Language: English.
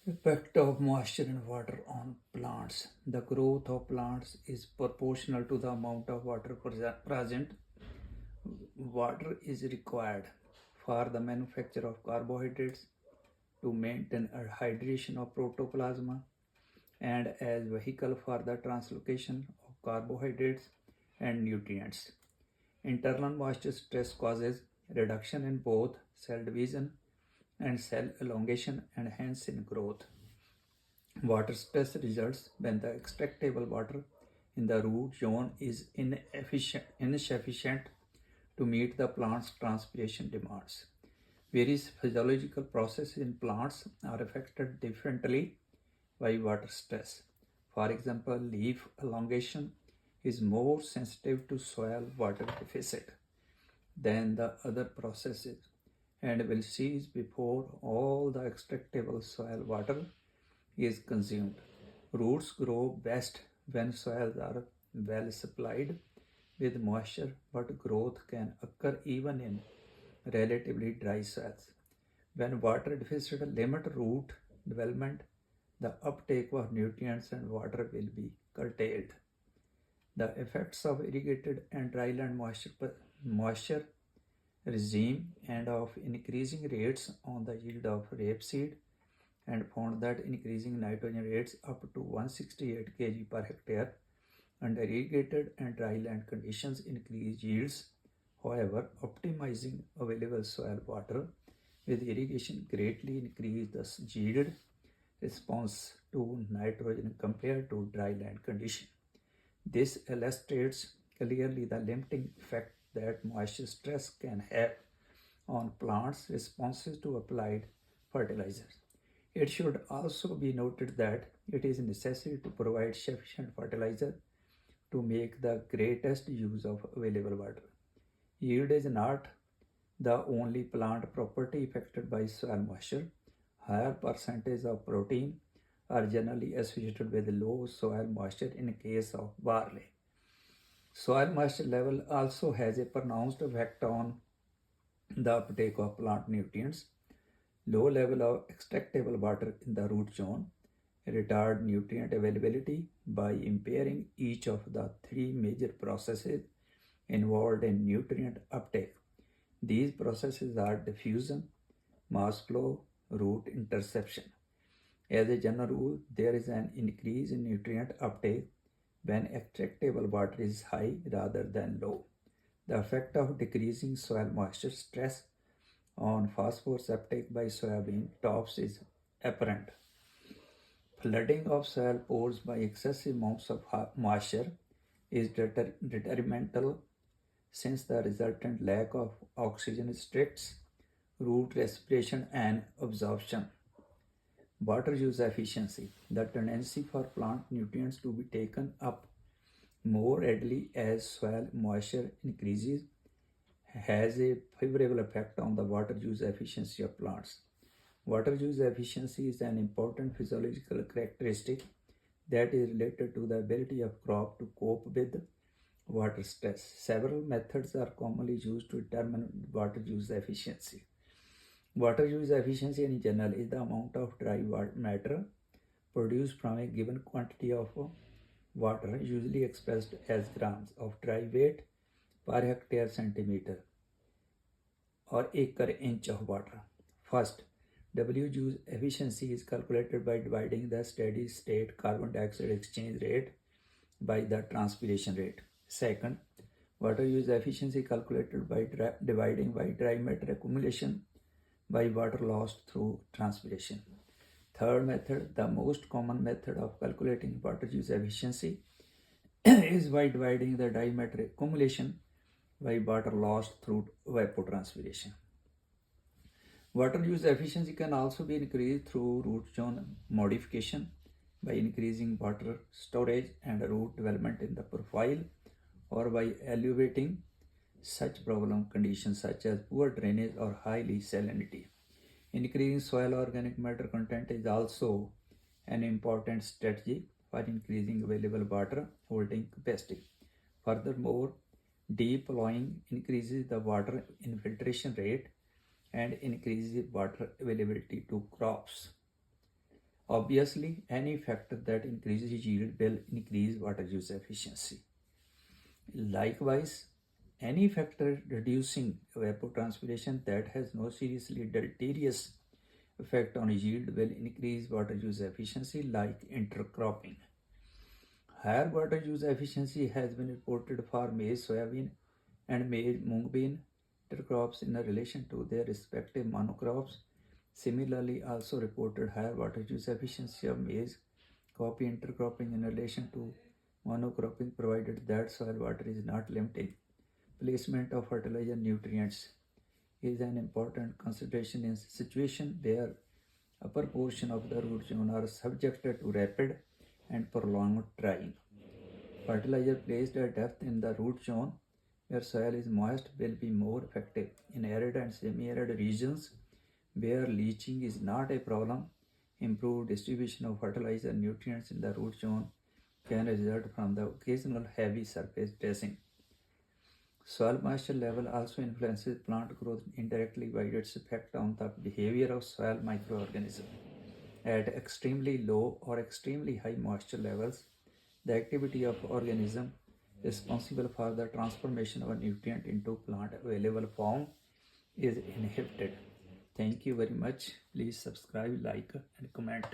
Effect of moisture and water on plants. The growth of plants is proportional to the amount of water present. Water is required for the manufacture of carbohydrates, to maintain a hydration of protoplasma, and as vehicle for the translocation of carbohydrates and nutrients. Internal moisture stress causes reduction in both cell division and cell elongation and hence in growth. Water stress results when the extractable water in the root zone is insufficient to meet the plant's transpiration demands. Various physiological processes in plants are affected differently by water stress. For example, leaf elongation is more sensitive to soil water deficit than the other processes and will cease before all the extractable soil water is consumed. Roots grow best when soils are well supplied with moisture, but growth can occur even in relatively dry soils. When water deficit limit root development, the uptake of nutrients and water will be curtailed. The effects of irrigated and dryland moisture regime and of increasing rates on the yield of rapeseed, and found that increasing nitrogen rates up to 168 kg per hectare under irrigated and dryland conditions increase yields. However, optimizing available soil water with irrigation greatly increased the yield response to nitrogen compared to dryland condition. This illustrates clearly the limiting effect that moisture stress can have on plants' responses to applied fertilizers. It should also be noted that it is necessary to provide sufficient fertilizer to make the greatest use of available water. Yield is not the only plant property affected by soil moisture. Higher percentage of protein are generally associated with low soil moisture in case of barley. Soil moisture level also has a pronounced effect on the uptake of plant nutrients. Low level of extractable water in the root zone retard nutrient availability by impairing each of the three major processes involved in nutrient uptake. These processes are diffusion, mass flow, root interception. As a general rule, there is an increase in nutrient uptake when extractable water is high rather than low. The effect of decreasing soil moisture stress on phosphorus uptake by soybean tops is apparent. Flooding of soil pores by excessive amounts of moisture is detrimental since the resultant lack of oxygen restricts root respiration and absorption. Water use efficiency. The tendency for plant nutrients to be taken up more readily as soil moisture increases has a favorable effect on the water use efficiency of plants. Water use efficiency is an important physiological characteristic that is related to the ability of crop to cope with water stress. Several methods are commonly used to determine water use efficiency. Water use efficiency in general is the amount of dry matter produced from a given quantity of water, usually expressed as grams of dry weight per hectare centimeter or acre inch of water. First, W use efficiency is calculated by dividing the steady state carbon dioxide exchange rate by the transpiration rate. Second, water use efficiency calculated by dividing by dry matter accumulation by water lost through transpiration. Third method, the most common method of calculating water use efficiency is by dividing the dry matter accumulation by water lost through evapotranspiration. Water use efficiency can also be increased through root zone modification by increasing water storage and root development in the profile, or by elevating such problem conditions such as poor drainage or highly salinity. Increasing soil organic matter content is also an important strategy for increasing available water holding capacity. Furthermore, deep plowing increases the water infiltration rate and increases water availability to crops. Obviously, any factor that increases yield will increase water use efficiency. Likewise, any factor reducing evapotranspiration that has no seriously deleterious effect on yield will increase water use efficiency, like intercropping. Higher water use efficiency has been reported for maize, soybean, and maize mung bean intercrops in relation to their respective monocrops. Similarly, also reported higher water use efficiency of maize copy intercropping in relation to monocropping, provided that soil water is not limiting. Placement of fertilizer nutrients is an important consideration in situation where upper portion of the root zone are subjected to rapid and prolonged drying. Fertilizer placed at depth in the root zone where soil is moist will be more effective. In arid and semi-arid regions where leaching is not a problem, improved distribution of fertilizer nutrients in the root zone can result from the occasional heavy surface dressing. Soil moisture level also influences plant growth indirectly by its effect on the behavior of soil microorganisms. At extremely low or extremely high moisture levels, the activity of organism responsible for the transformation of a nutrient into plant available form is inhibited. Thank you very much. Please subscribe, like, and comment.